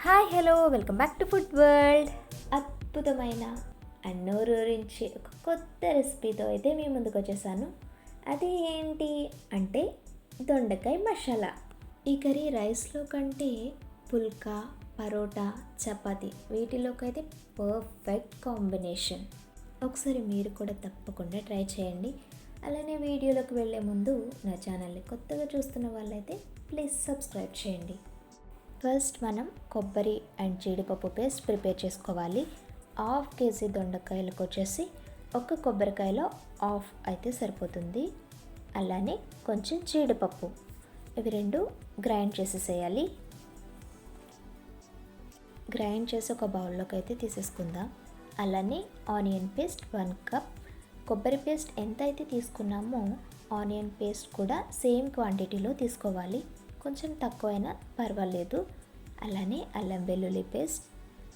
Hi hello welcome back to food world. అద్భుతమైన and నోరూరించే ఒక కొత్త రెసిపీతో అయితే మీ ముందుకు వచ్చేసాను. అది ఏంటి అంటే దొండకాయ మసాలా. ఈ కర్రీ రైస్లో కంటే పుల్కా, పరోటా, చపాతీ వీటిలోకైతే పర్ఫెక్ట్ కాంబినేషన్. ఒకసారి మీరు కూడా తప్పకుండా ట్రై చేయండి. అలానే వీడియోలోకి వెళ్ళే ముందు నా ఛానల్ని కొత్తగా చూస్తున్న వాళ్ళైతే ప్లీజ్ సబ్స్క్రైబ్ చేయండి. ఫస్ట్ మనం కొబ్బరి అండ్ జీడిపప్పు పేస్ట్ ప్రిపేర్ చేసుకోవాలి. 1/2 కేజీ దొండకాయలకు వచ్చేసి ఒక కొబ్బరికాయలో 1/2 అయితే సరిపోతుంది. అలానే కొంచెం జీడిపప్పు, ఇవి రెండు గ్రైండ్ చేసేసేయాలి. గ్రైండ్ చేసి ఒక బౌల్లోకి అయితే తీసేసుకుందాం. అలానే ఆనియన్ పేస్ట్ 1 కప్. కొబ్బరి పేస్ట్ ఎంత అయితే తీసుకున్నామో ఆనియన్ పేస్ట్ కూడా సేమ్ క్వాంటిటీలో తీసుకోవాలి, కొంచెం తక్కువైనా పర్వాలేదు. అలానే అల్లం వెల్లుల్లి పేస్ట్,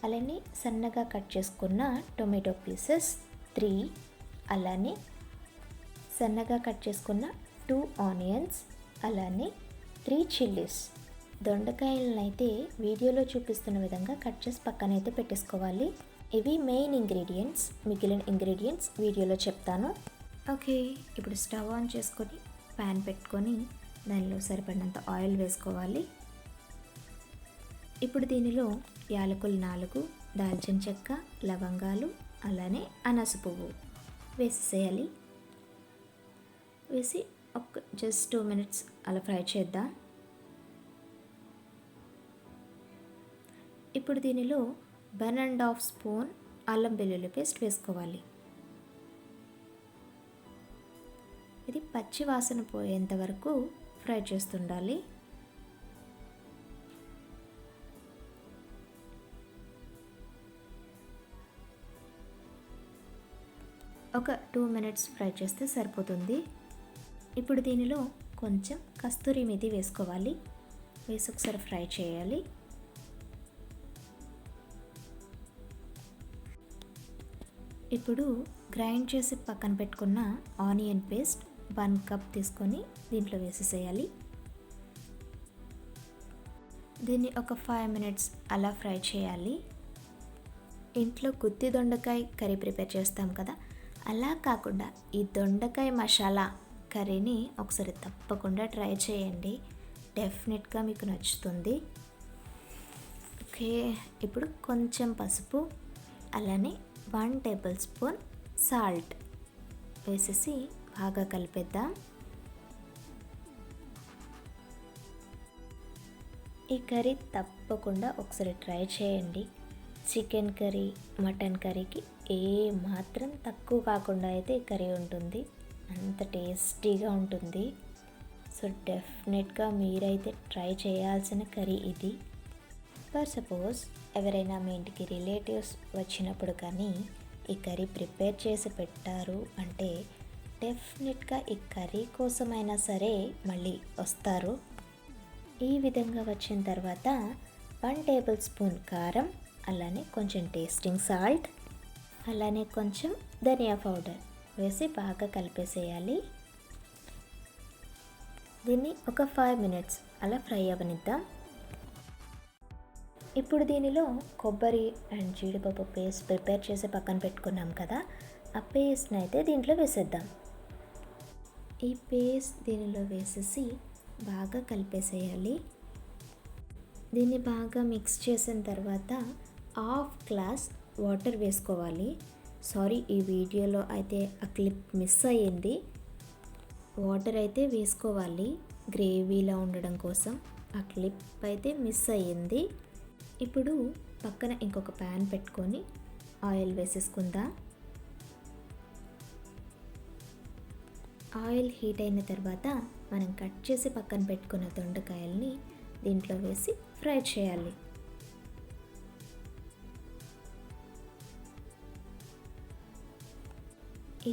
అలానే సన్నగా కట్ చేసుకున్న టొమాటో పీసెస్ 3, అలానే సన్నగా కట్ చేసుకున్న 2 ఆనియన్స్, అలానే 3 చిల్లీస్. దొండకాయలను అయితే వీడియోలో చూపిస్తున్న విధంగా కట్ చేసి పక్కనైతే పెట్టేసుకోవాలి. ఇవి మెయిన్ ఇంగ్రీడియంట్స్, మిగిలిన ఇంగ్రీడియంట్స్ వీడియోలో చెప్తాను. ఓకే, ఇప్పుడు స్టవ్ ఆన్ చేసుకొని ప్యాన్ పెట్టుకొని దానిలో సరిపడినంత ఆయిల్ వేసుకోవాలి. ఇప్పుడు దీనిలో యాలకులు 4, దాల్చిన చెక్క, లవంగాలు, అలానే అనాస పువ్వు వేసేసేయాలి. వేసి జస్ట్ 2 మినిట్స్ అలా ఫ్రై చేద్దాం. ఇప్పుడు దీనిలో 1.5 స్పూన్ అల్లం వెల్లుల్లి పేస్ట్ వేసుకోవాలి. ఇది పచ్చి వాసన పోయేంత వరకు ఫ్రై చేస్తుండాలి. ఒక 2 మినిట్స్ ఫ్రై చేస్తే సరిపోతుంది. ఇప్పుడు దీనిలో కొంచెం కస్తూరి మేతి వేసుకోవాలి. వేసి ఒకసారి ఫ్రై చేయాలి. ఇప్పుడు గ్రైండ్ చేసి పక్కన పెట్టుకున్న ఆనియన్ పేస్ట్ 1 కప్ తీసుకొని దీంట్లో వేసేసేయాలి. దీన్ని ఒక 5 మినిట్స్ అలా ఫ్రై చేయాలి. ఇంట్లో గుత్తి దొండకాయ కర్రీ ప్రిపేర్ చేస్తాం కదా, అలా కాకుండా ఈ దొండకాయ మసాలా కర్రీని ఒకసారి తప్పకుండా ట్రై చేయండి, డెఫినెట్గా మీకు నచ్చుతుంది. ఓకే, ఇప్పుడు కొంచెం పసుపు, అలానే 1 టేబుల్ స్పూన్ సాల్ట్ వేసేసి బాగా కలిపేద్దాం. ఈ కర్రీ తప్పకుండా ఒకసారి ట్రై చేయండి. చికెన్ కర్రీ, మటన్ కర్రీకి ఏ మాత్రం తక్కువ కాకుండా అయితే ఈ కర్రీ ఉంటుంది, అంత టేస్టీగా ఉంటుంది. సో డెఫినెట్గా మీరైతే ట్రై చేయాల్సిన కర్రీ ఇది. ఫర్ సపోజ్ ఎవరైనా మీ ఇంటికి రిలేటివ్స్ వచ్చినప్పుడు కానీ ఈ కర్రీ ప్రిపేర్ చేసి పెట్టారు అంటే డెఫినెట్గా ఈ కర్రీ కోసమైనా సరే మళ్ళీ వస్తారు. ఈ విధంగా వచ్చిన తర్వాత 1 టేబుల్ స్పూన్ కారం, అలానే కొంచెం టేస్టింగ్ సాల్ట్, అలానే కొంచెం ధనియా పౌడర్ వేసి బాగా కలిపేసేయాలి. దీన్ని ఒక 5 మినిట్స్ అలా ఫ్రై అవ్వనిద్దాం. ఇప్పుడు దీనిలో కొబ్బరి అండ్ జీడిపప్పు పేస్ట్ ప్రిపేర్ చేసి పక్కన పెట్టుకున్నాం కదా, ఆ పేస్ట్ని అయితే దీంట్లో వేసేద్దాం. ఈ పేస్ట్ దీనిలో వేసేసి బాగా కలిపేసేయాలి. దీన్ని బాగా మిక్స్ చేసిన తర్వాత 1/2 గ్లాస్ వాటర్ వేసుకోవాలి. సారీ, ఈ వీడియోలో అయితే ఆ క్లిప్ మిస్ అయ్యింది. వాటర్ అయితే వేసుకోవాలి గ్రేవీలా ఉండడం కోసం, ఆ క్లిప్ అయితే మిస్ అయ్యింది. ఇప్పుడు పక్కన ఇంకొక ప్యాన్ పెట్టుకొని ఆయిల్ వేసేసుకుందాం. ఆయిల్ హీట్ అయిన తర్వాత మనం కట్ చేసి పక్కన పెట్టుకున్న దొండకాయల్ని దీంట్లో వేసి ఫ్రై చేయాలి.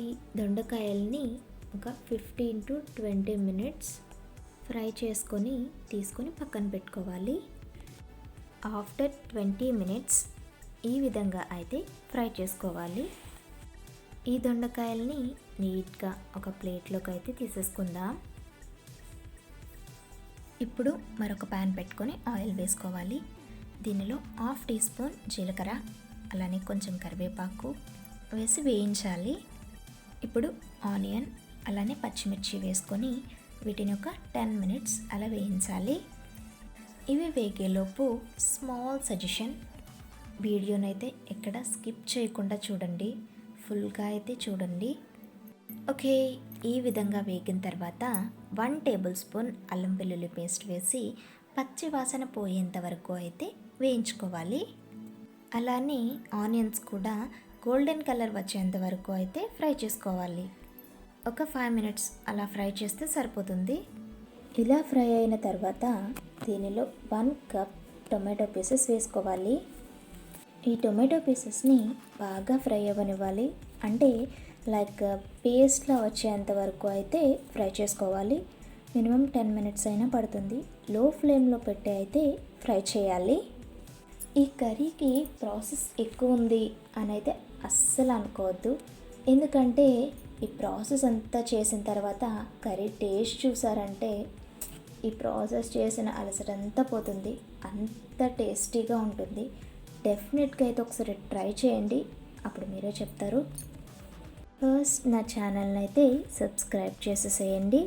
ఈ దొండకాయల్ని ఒక 15 to 20 మినిట్స్ ఫ్రై చేసుకొని తీసుకొని పక్కన పెట్టుకోవాలి. ఆఫ్టర్ 20 మినిట్స్ ఈ విధంగా అయితే ఫ్రై చేసుకోవాలి. ఈ దొండకాయల్ని నీట్గా ఒక ప్లేట్లోకి అయితే తీసేసుకుందాం. ఇప్పుడు మరొక ప్యాన్ పెట్టుకొని ఆయిల్ వేసుకోవాలి. దీనిలో హాఫ్ టీ స్పూన్ జీలకర్ర అలానే కొంచెం కరివేపాకు వేసి వేయించాలి. ఇప్పుడు ఆనియన్ అలానే పచ్చిమిర్చి వేసుకొని వీటిని ఒక 10 మినిట్స్ అలా వేయించాలి. ఇవి వేగేలోపు స్మాల్ సజెషన్, వీడియోనైతే ఎక్కడ స్కిప్ చేయకుండా చూడండి, ఫుల్గా అయితే చూడండి. ఓకే, ఈ విధంగా వేగిన తర్వాత 1 టేబుల్ స్పూన్ అల్లం వెల్లుల్లి పేస్ట్ వేసి పచ్చి వాసన పోయేంత వరకు అయితే వేయించుకోవాలి. అలానే ఆనియన్స్ కూడా గోల్డెన్ కలర్ వచ్చేంత వరకు అయితే ఫ్రై చేసుకోవాలి. ఒక 5 మినిట్స్ అలా ఫ్రై చేస్తే సరిపోతుంది. ఇలా ఫ్రై అయిన తర్వాత దీనిలో 1 కప్ టొమాటో పీసెస్ వేసుకోవాలి. ఈ టొమాటో పీసెస్ని బాగా ఫ్రై అవ్వనివ్వాలి, అంటే లైక్ పేస్ట్లా వచ్చేంత వరకు అయితే ఫ్రై చేసుకోవాలి. మినిమం 10 మినిట్స్ అయినా పడుతుంది. లో ఫ్లేమ్లో పెట్టి అయితే ఫ్రై చేయాలి. ఈ కర్రీకి ప్రాసెస్ ఎక్కువ ఉంది అని అయితే అస్సలు అనుకోవద్దు, ఎందుకంటే ఈ ప్రాసెస్ అంతా చేసిన తర్వాత కర్రీ టేస్ట్ చూసారంటే ఈ ప్రాసెస్ చేసిన అలసటంతా పోతుంది, అంత టేస్టీగా ఉంటుంది. డెఫినెట్గా అయితే ఒకసారి ట్రై చేయండి, అప్పుడు మీరే చెప్తారు. ఫస్ట్ నా ఛానల్ని అయితే సబ్స్క్రైబ్ చేసేసేయండి.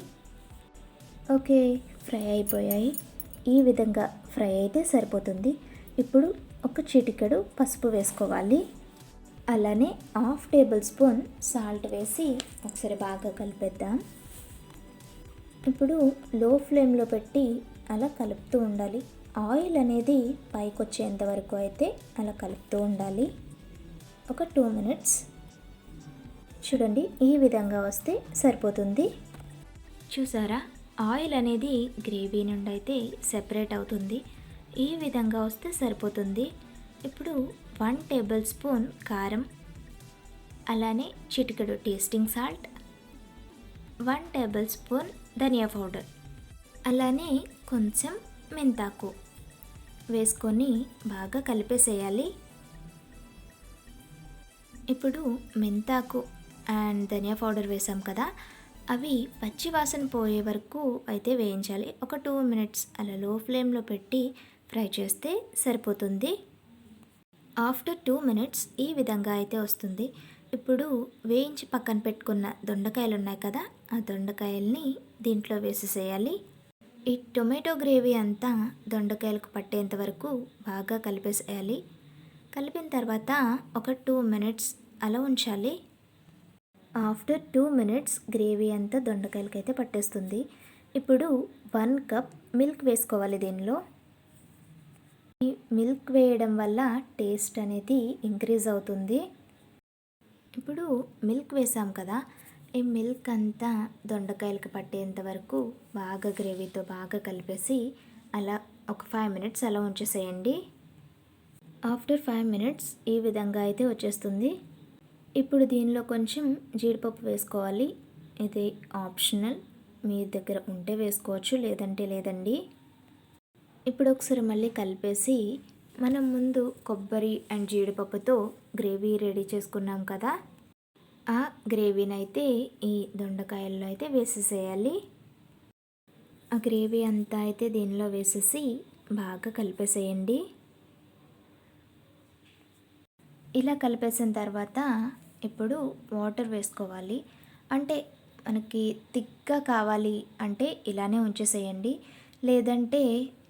ఓకే, ఫ్రై అయిపోయాయి. ఈ విధంగా ఫ్రై అయితే సరిపోతుంది. ఇప్పుడు ఒక చిటికెడు పసుపు వేసుకోవాలి. అలానే హాఫ్ టేబుల్ స్పూన్ సాల్ట్ వేసి ఒకసారి బాగా కలిపేద్దాం. ఇప్పుడు లో ఫ్లేమ్లో పెట్టి అలా కలుపుతూ ఉండాలి. ఆయిల్ అనేది పైకి వచ్చేంత వరకు అయితే అలా కలుపుతూ ఉండాలి. ఒక 2 మినిట్స్ చూడండి, ఈ విధంగా వస్తే సరిపోతుంది. చూసారా, ఆయిల్ అనేది గ్రేవీ నుండి అయితే సెపరేట్ అవుతుంది. ఈ విధంగా వస్తే సరిపోతుంది. ఇప్పుడు 1 టేబుల్ స్పూన్ కారం, అలానే చిటికెడు టేస్టింగ్ సాల్ట్, 1 టేబుల్ స్పూన్ ధనియా పౌడర్, అలానే కొంచెం మెంతాకు వేసుకొని బాగా కలిపేసేయాలి. ఇప్పుడు మెంతాకు అండ్ ధనియా పౌడర్ వేసాం కదా, అవి పచ్చి వాసన పోయే వరకు అయితే వేయించాలి. ఒక 2 మినిట్స్ అలా లో ఫ్లేమ్లో పెట్టి ఫ్రై చేస్తే సరిపోతుంది. ఆఫ్టర్ 2 మినిట్స్ ఈ విధంగా అయితే వస్తుంది. ఇప్పుడు వేయించి పక్కన పెట్టుకున్న దొండకాయలు ఉన్నాయి కదా, ఆ దొండకాయల్ని దీంట్లో వేసేసేయాలి. ఈ టొమాటో గ్రేవీ అంతా దొండకాయలకు పట్టేంత వరకు బాగా కలిపేసేయాలి. కలిపిన తర్వాత ఒక 2 మినిట్స్ అలా ఉంచాలి. ఆఫ్టర్ 2 మినిట్స్ గ్రేవీ అంతా దొండకాయలకి అయితే పట్టేస్తుంది. ఇప్పుడు 1 కప్ మిల్క్ వేసుకోవాలి. దీనిలో ఈ మిల్క్ వేయడం వల్ల టేస్ట్ అనేది ఇంక్రీజ్ అవుతుంది. ఇప్పుడు మిల్క్ వేసాం కదా, ఈ మిల్క్ అంతా దొండకాయలకి పట్టేంత వరకు బాగా గ్రేవీతో బాగా కలిపేసి అలా ఒక 5 మినిట్స్ అలా ఉంచేసేయండి. ఆఫ్టర్ 5 మినిట్స్ ఈ విధంగా అయితే వచ్చేస్తుంది. ఇప్పుడు దీనిలో కొంచెం జీడిపప్పు వేసుకోవాలి. ఇది ఆప్షనల్, మీ దగ్గర ఉంటే వేసుకోవచ్చు, లేదంటే లేదండి. ఇప్పుడు ఒకసారి మళ్ళీ కలిపేసి మనం ముందు కొబ్బరి అండ్ జీడిపప్పుతో గ్రేవీ రెడీ చేసుకున్నాం కదా, ఆ గ్రేవీని అయితే ఈ దొండకాయల్లో అయితే వేసేసేయాలి. ఆ గ్రేవీ అంతా అయితే దీనిలో వేసేసి బాగా కలిపేసేయండి. ఇలా కలిపేసిన తర్వాత ఇప్పుడు వాటర్ వేసుకోవాలి. అంటే మనకి థిక్గా కావాలి అంటే ఇలానే ఉంచేసేయండి, లేదంటే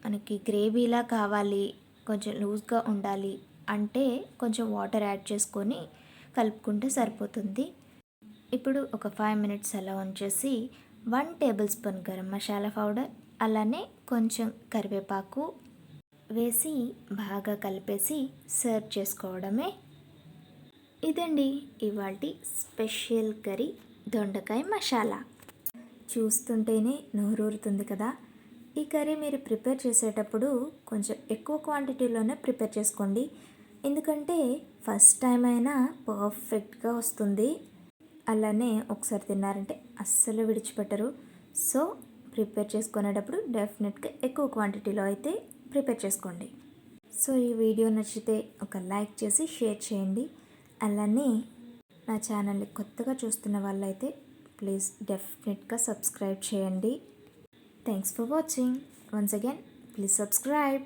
మనకి గ్రేవీలా కావాలి కొంచెం లూజ్గా ఉండాలి అంటే కొంచెం వాటర్ యాడ్ చేసుకొని కలుపుకుంటే సరిపోతుంది. ఇప్పుడు ఒక 5 మినిట్స్ అలా ఉంచేసి 1 table spoon garam masala powder, అలానే కొంచెం కరివేపాకు వేసి బాగా కలిపేసి సర్వ్ చేసుకోవడమే. ఇదండి ఇవాల్టి స్పెషల్ కర్రీ దొండకాయ మసాలా. చూస్తుంటేనే నోరూరుతుంది కదా. ఈ కర్రీ మీరు ప్రిపేర్ చేసేటప్పుడు కొంచెం ఎక్కువ క్వాంటిటీలోనే ప్రిపేర్ చేసుకోండి, ఎందుకంటే ఫస్ట్ టైం అయినా పర్ఫెక్ట్గా వస్తుంది. అలానే ఒకసారి తిన్నారంటే అస్సలు విడిచిపెట్టరు. సో ప్రిపేర్ చేసుకునేటప్పుడు డెఫినెట్గా ఎక్కువ క్వాంటిటీలో అయితే ప్రిపేర్ చేసుకోండి. సో ఈ వీడియో నచ్చితే ఒక లైక్ చేసి షేర్ చేయండి. అలానే నా ఛానల్ని కొత్తగా చూస్తున్న వాళ్ళైతే ప్లీజ్ డెఫినెట్గా సబ్స్క్రైబ్ చేయండి. Thanks for watching. Once again please subscribe.